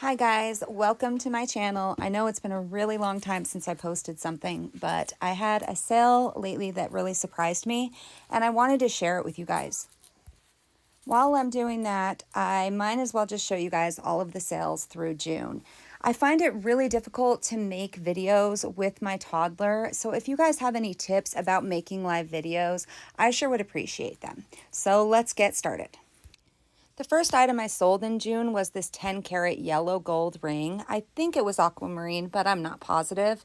Hi guys, welcome to my channel. I know it's been a really long time since I posted something, but I had a sale lately that really surprised me and I wanted to share it with you guys. While I'm doing that, I might as well just show you guys all of the sales through June. I find it really difficult to make videos with my toddler, so if you guys have any tips about making live videos, I sure would appreciate them. So let's get started. The first item I sold in June was this 10-carat yellow gold ring. I think it was aquamarine, but I'm not positive.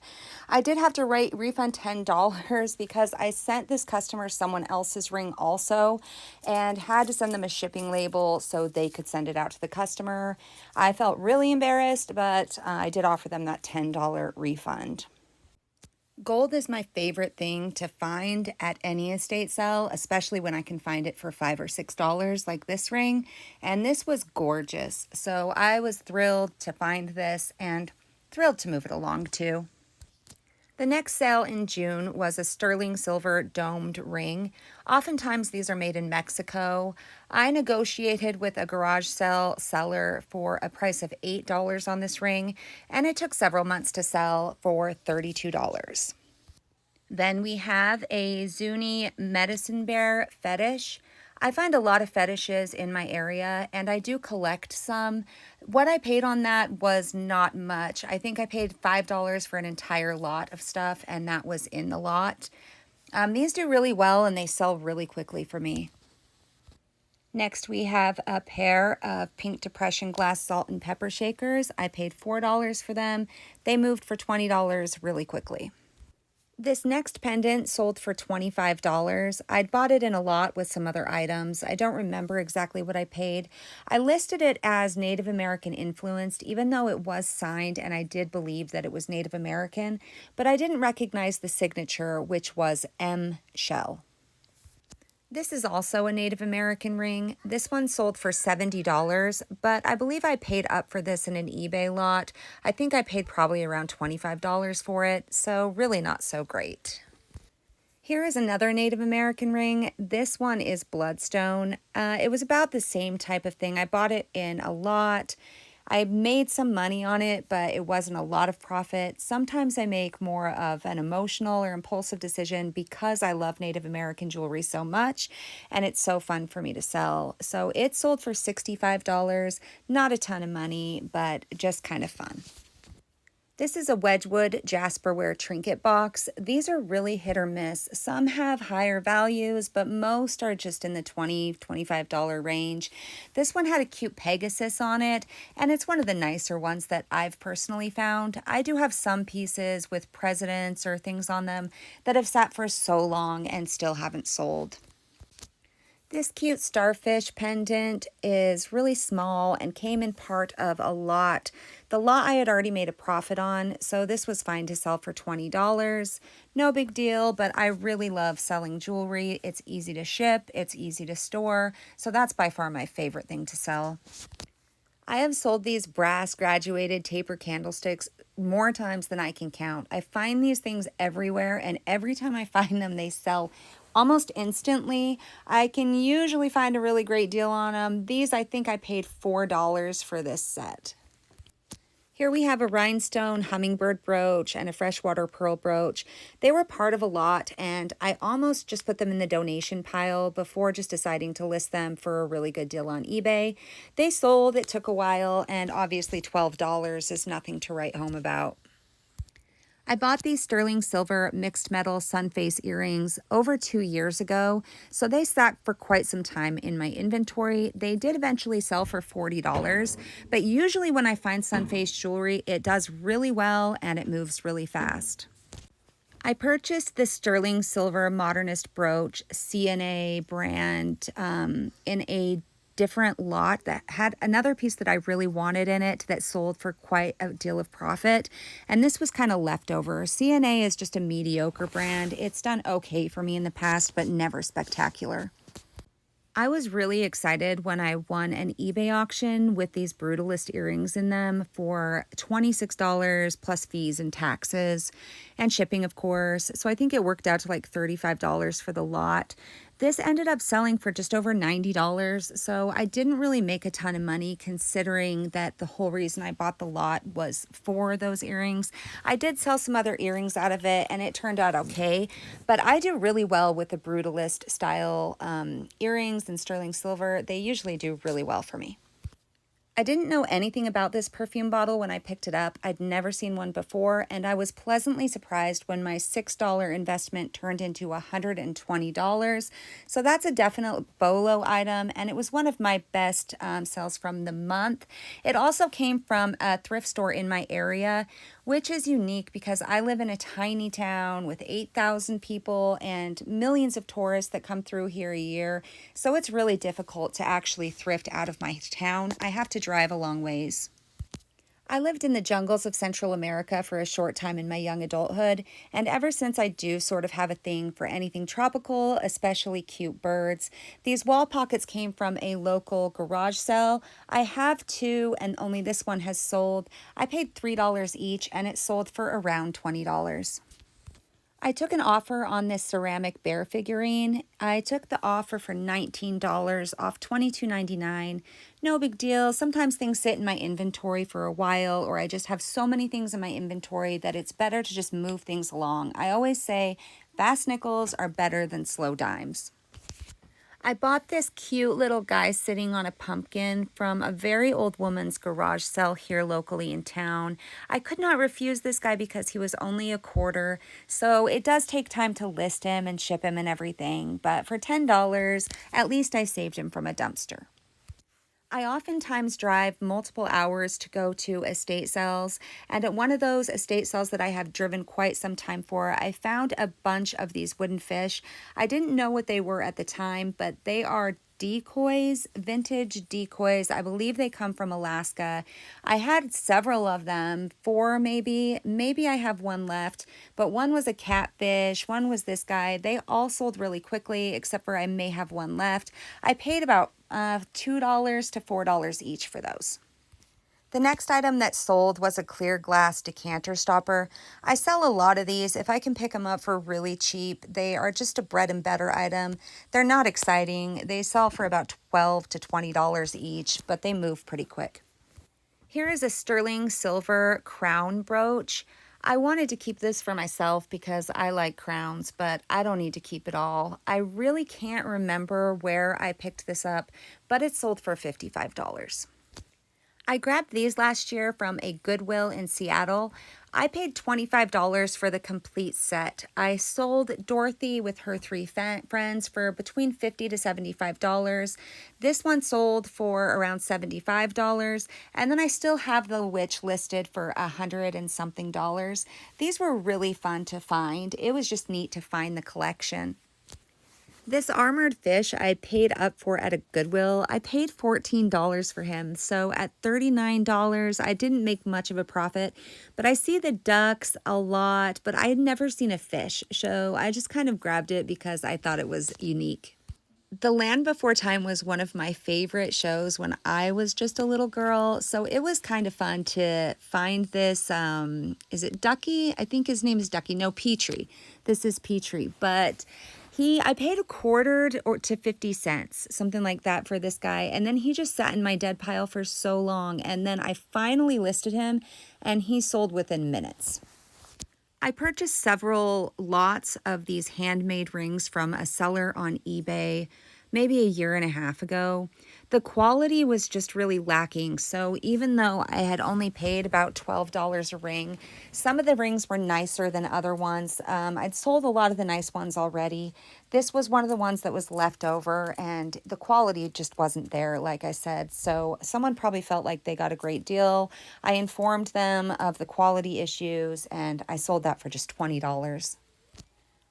I did have to refund $10 because I sent this customer someone else's ring also and had to send them a shipping label so they could send it out to the customer. I felt really embarrassed, but I did offer them that $10 refund. Gold is my favorite thing to find at any estate sale, especially when I can find it for $5 or $6 like this ring. And this was gorgeous. So I was thrilled to find this and thrilled to move it along too. The next sale in June was a sterling silver domed ring. Oftentimes these are made in Mexico. I negotiated with a garage sale seller for a price of $8 on this ring, and it took several months to sell for $32. Then we have a Zuni medicine bear fetish. I find a lot of fetishes in my area and I do collect some. What I paid on that was not much. I think I paid $5 for an entire lot of stuff and that was in the lot. These do really well and they sell really quickly for me. Next, we have a pair of Pink Depression glass salt and pepper shakers. I paid $4 for them. They moved for $20 really quickly. This next pendant sold for $25. I'd bought it in a lot with some other items. I don't remember exactly what I paid. I listed it as Native American influenced, even though it was signed and I did believe that it was Native American, but I didn't recognize the signature, which was M. Shell. This is also a Native American ring. This one sold for $70, but I believe I paid up for this in an eBay lot. I think I paid probably around $25 for it, so really not so great. Here is another Native American ring. This one is bloodstone. It was about the same type of thing. I bought it in a lot. I made some money on it, but it wasn't a lot of profit. Sometimes I make more of an emotional or impulsive decision because I love Native American jewelry so much and it's so fun for me to sell. So it sold for $65, not a ton of money, but just kind of fun. This is a Wedgwood Jasperware trinket box. These are really hit or miss. Some have higher values, but most are just in the $20, $25 range. This one had a cute Pegasus on it, and it's one of the nicer ones that I've personally found. I do have some pieces with presidents or things on them that have sat for so long and still haven't sold. This cute starfish pendant is really small and came in part of a lot. The lot I had already made a profit on, so this was fine to sell for $20. No big deal, but I really love selling jewelry. It's easy to ship, it's easy to store, so that's by far my favorite thing to sell. I have sold these brass graduated taper candlesticks more times than I can count. I find these things everywhere, and every time I find them, they sell almost instantly. I can usually find a really great deal on them. These, I think I paid $4 for this set. Here we have a rhinestone hummingbird brooch and a freshwater pearl brooch. They were part of a lot, and I almost just put them in the donation pile before just deciding to list them for a really good deal on eBay. They sold, it took a while, and obviously $12 is nothing to write home about. I bought these sterling silver mixed metal sun face earrings over 2 years ago, so they sat for quite some time in my inventory. They did eventually sell for $40, but usually when I find sun face jewelry, it does really well and it moves really fast. I purchased the sterling silver modernist brooch CNA brand in a different lot that had another piece that I really wanted in it that sold for quite a deal of profit. And this was kind of leftover. CNA is just a mediocre brand. It's done okay for me in the past, but never spectacular. I was really excited when I won an eBay auction with these Brutalist earrings in them for $26 plus fees and taxes and shipping, of course. So I think it worked out to like $35 for the lot. This ended up selling for just over $90, so I didn't really make a ton of money considering that the whole reason I bought the lot was for those earrings. I did sell some other earrings out of it and it turned out okay, but I do really well with the brutalist style earrings and sterling silver. They usually do really well for me. I didn't know anything about this perfume bottle when I picked it up. I'd never seen one before, and I was pleasantly surprised when my $6 investment turned into $120. So that's a definite BOLO item, and it was one of my best sales from the month. It also came from a thrift store in my area, which is unique because I live in a tiny town with 8,000 people and millions of tourists that come through here a year. So it's really difficult to actually thrift out of my town. I have to drive a long ways. I lived in the jungles of Central America for a short time in my young adulthood, and ever since I do sort of have a thing for anything tropical, especially cute birds. These wall pockets came from a local garage sale. I have two, and only this one has sold. I paid $3 each, and it sold for around $20. I took an offer on this ceramic bear figurine. I took the offer for $19 off $22.99. No big deal. Sometimes things sit in my inventory for a while, or I just have so many things in my inventory that it's better to just move things along. I always say fast nickels are better than slow dimes. I bought this cute little guy sitting on a pumpkin from a very old woman's garage sale here locally in town. I could not refuse this guy because he was only a quarter, so it does take time to list him and ship him and everything, but for $10, at least I saved him from a dumpster. I oftentimes drive multiple hours to go to estate sales, and at one of those estate sales that I have driven quite some time for, I found a bunch of these wooden fish. I didn't know what they were at the time, but they are decoys, vintage decoys. I believe they come from Alaska. I had several of them, four maybe I have one left, but one was a catfish, one was this guy. They all sold really quickly, except for I may have one left. I paid about $2 to $4 each for those. The next item that sold was a clear glass decanter stopper. I sell a lot of these. If I can pick them up for really cheap, they are just a bread and butter item. They're not exciting. They sell for about $12 to $20 each, but they move pretty quick. Here is a sterling silver crown brooch. I wanted to keep this for myself because I like crowns, but I don't need to keep it all. I really can't remember where I picked this up, but it sold for $55. I grabbed these last year from a Goodwill in Seattle. I paid $25 for the complete set. I sold Dorothy with her three friends for between $50 to $75. This one sold for around $75, and then I still have the witch listed for $100 and something. These were really fun to find. It was just neat to find the collection. This armored fish I paid up for at a Goodwill. I paid $14 for him, so at $39, I didn't make much of a profit, but I see the ducks a lot, but I had never seen a fish, so I just kind of grabbed it because I thought it was unique. The Land Before Time was one of my favorite shows when I was just a little girl, so it was kind of fun to find this, is it Ducky? I think his name is Ducky. No, Petrie. This is Petrie, but I paid a quarter to 50 cents, something like that for this guy, and then he just sat in my dead pile for so long, and then I finally listed him, and he sold within minutes. I purchased several lots of these handmade rings from a seller on eBay maybe a year and a half ago. The quality was just really lacking, so even though I had only paid about $12 a ring, some of the rings were nicer than other ones. I'd sold a lot of the nice ones already. This was one of the ones that was left over, and the quality just wasn't there, like I said, so someone probably felt like they got a great deal. I informed them of the quality issues, and I sold that for just $20.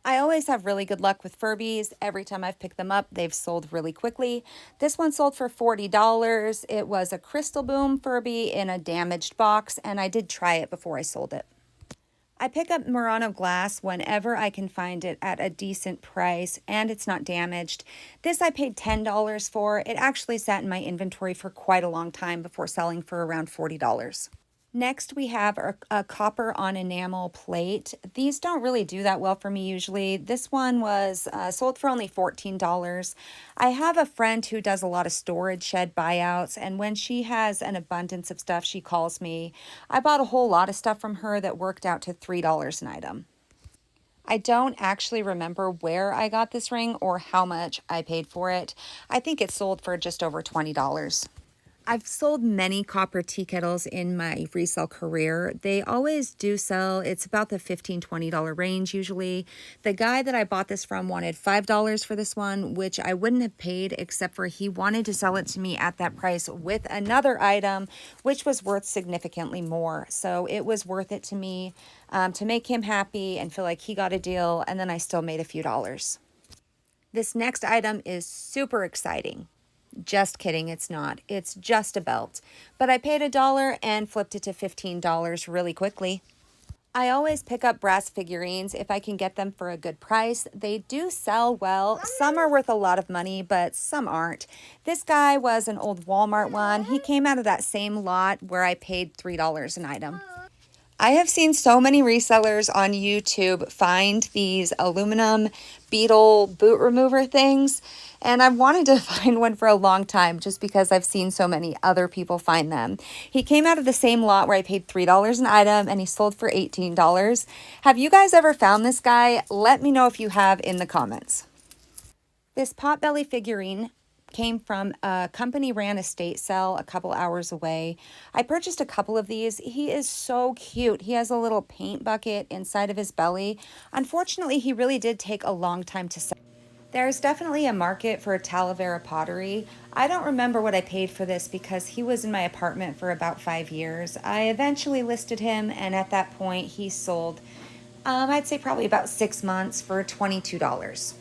I always have really good luck with Furbies. Every time I've picked them up, they've sold really quickly. This one sold for $40. It was a Crystal Boom Furby in a damaged box, and I did try it before I sold it. I pick up Murano glass whenever I can find it at a decent price and it's not damaged. This I paid $10 for. It actually sat in my inventory for quite a long time before selling for around $40. Next, we have a copper on enamel plate. These don't really do that well for me usually. This one was sold for only $14. I have a friend who does a lot of storage shed buyouts, and when she has an abundance of stuff, she calls me. I bought a whole lot of stuff from her that worked out to $3 an item. I don't actually remember where I got this ring or how much I paid for it. I think it sold for just over $20. I've sold many copper tea kettles in my resale career. They always do sell. It's about the $15–20 range usually. The guy that I bought this from wanted $5 for this one, which I wouldn't have paid except for he wanted to sell it to me at that price with another item, which was worth significantly more. So it was worth it to me to make him happy and feel like he got a deal, and then I still made a few dollars. This next item is super exciting. Just kidding, it's not. It's just a belt. But I paid $1 and flipped it to $15 really quickly. I always pick up brass figurines if I can get them for a good price. They do sell well. Some are worth a lot of money, but some aren't. This guy was an old Walmart one. He came out of that same lot where I paid $3 an item. I have seen so many resellers on YouTube find these aluminum beetle boot remover things, and I've wanted to find one for a long time just because I've seen so many other people find them. He came out of the same lot where I paid $3 an item, and he sold for $18. Have you guys ever found this guy? Let me know if you have in the comments. This potbelly figurine came from a company ran estate sale a couple hours away. I purchased a couple of these. He is so cute. He has a little paint bucket inside of his belly. Unfortunately, he really did take a long time to sell. There's definitely a market for Talavera pottery. I don't remember what I paid for this because he was in my apartment for about 5 years. I eventually listed him, and at that point he sold, I'd say probably about 6 months for $22.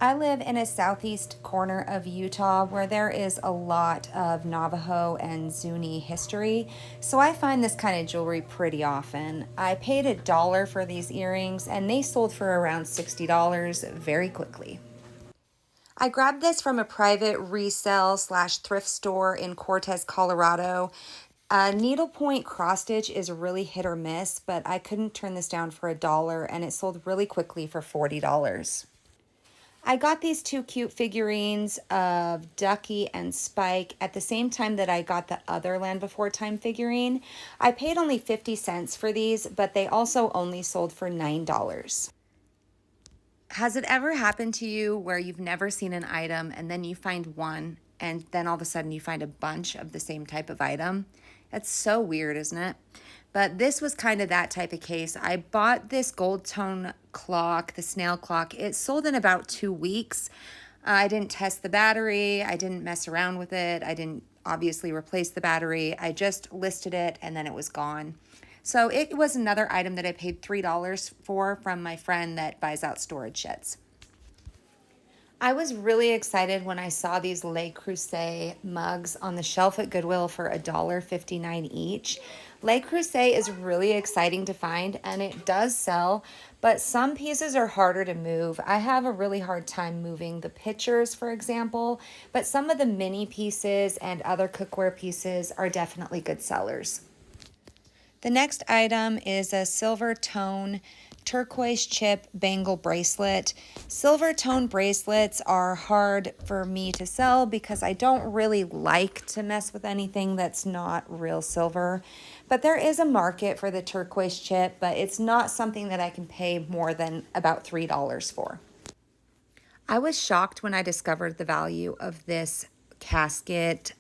I live in a southeast corner of Utah where there is a lot of Navajo and Zuni history, so I find this kind of jewelry pretty often. I paid $1 for these earrings and they sold for around $60 very quickly. I grabbed this from a private resale / thrift store in Cortez, Colorado. Needlepoint cross stitch is really hit or miss, but I couldn't turn this down for $1 and it sold really quickly for $40. I got these two cute figurines of Ducky and Spike at the same time that I got the other Land Before Time figurine. I paid only 50 cents for these, but they also only sold for $9. Has it ever happened to you where you've never seen an item and then you find one and then all of a sudden you find a bunch of the same type of item? It's so weird, isn't it? But this was kind of that type of case. I bought this gold tone clock, the snail clock. It sold in about 2 weeks. I didn't test the battery. I didn't mess around with it. I didn't obviously replace the battery. I just listed it and then it was gone. So it was another item that I paid $3 for from my friend that buys out storage sheds. I was really excited when I saw these Le Creuset mugs on the shelf at Goodwill for $1.59 each. Le Creuset is really exciting to find and it does sell, but some pieces are harder to move. I have a really hard time moving the pitchers, for example, but some of the mini pieces and other cookware pieces are definitely good sellers. The next item is a silver tone turquoise chip bangle bracelet. Silver tone bracelets are hard for me to sell because I don't really like to mess with anything that's not real silver. But there is a market for the turquoise chip, but it's not something that I can pay more than about $3 for. I was shocked when I discovered the value of this casket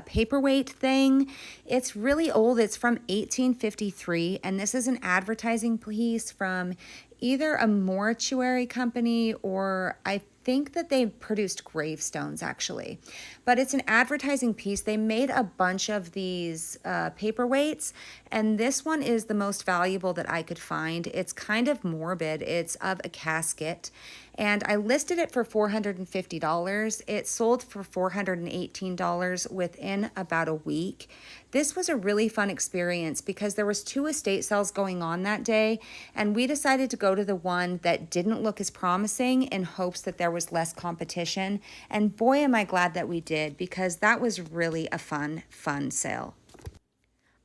paperweight thing. It's really old. It's from 1853, and this is an advertising piece from either a mortuary company or I think that they produced gravestones actually. But it's an advertising piece. They made a bunch of these paperweights, and this one is the most valuable that I could find. It's kind of morbid. It's of a casket, and I listed it for $450. It sold for $418 within about a week. This was a really fun experience because there was 2 estate sales going on that day, and we decided to go to the one that didn't look as promising in hopes that there was less competition. And boy, am I glad that we did, because that was really a fun sale.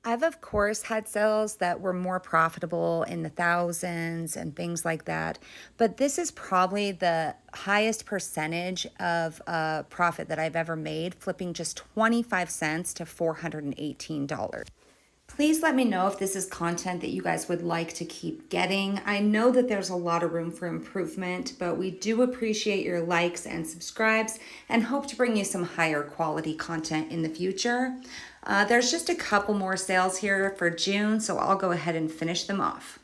I've, of course, had sales that were more profitable in the thousands and things like that, but this is probably the highest percentage of profit that I've ever made, flipping just 25 cents to $418. Please let me know if this is content that you guys would like to keep getting. I know that there's a lot of room for improvement, but we do appreciate your likes and subscribes and hope to bring you some higher quality content in the future. There's just a couple more sales here for June, so I'll go ahead and finish them off.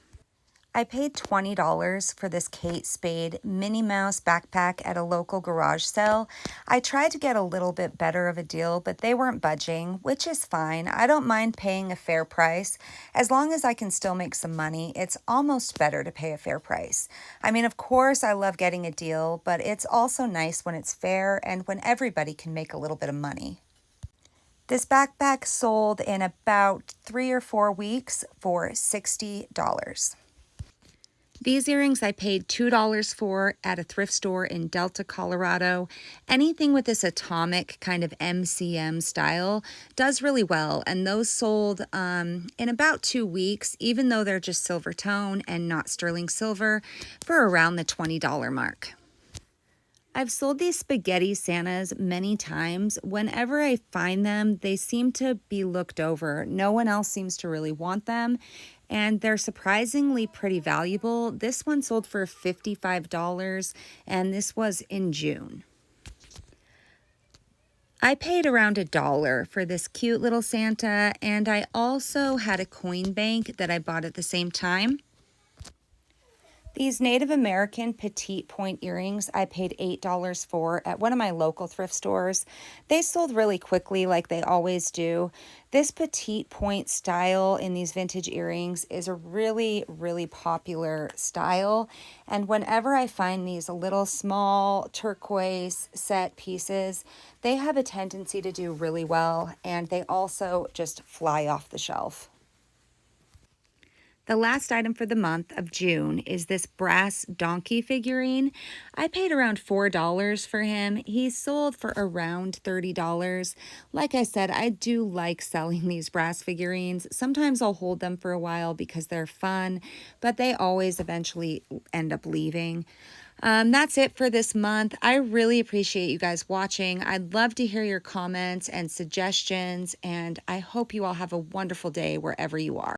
I paid $20 for this Kate Spade Minnie Mouse backpack at a local garage sale. I tried to get a little bit better of a deal, but they weren't budging, which is fine. I don't mind paying a fair price. As long as I can still make some money, it's almost better to pay a fair price. I mean, of course, I love getting a deal, but it's also nice when it's fair and when everybody can make a little bit of money. This backpack sold in about 3 or 4 weeks for $60. These earrings I paid $2 for at a thrift store in Delta, Colorado. Anything with this atomic kind of MCM style does really well, and those sold in about 2 weeks, even though they're just silver tone and not sterling silver, for around the $20 mark. I've sold these spaghetti Santas many times. Whenever I find them, they seem to be looked over. No one else seems to really want them, and they're surprisingly pretty valuable. This one sold for $55, and this was in June. I paid around $1 for this cute little Santa, and I also had a coin bank that I bought at the same time. These Native American petite point earrings I paid $8 for at one of my local thrift stores. They sold really quickly like they always do. This petite point style in these vintage earrings is a really, really popular style. And whenever I find these little small turquoise set pieces, they have a tendency to do really well, and they also just fly off the shelf. The last item for the month of June is this brass donkey figurine. I paid around $4 for him. He sold for around $30. Like I said, I do like selling these brass figurines. Sometimes I'll hold them for a while because they're fun, but they always eventually end up leaving. That's it for this month. I really appreciate you guys watching. I'd love to hear your comments and suggestions, and I hope you all have a wonderful day wherever you are.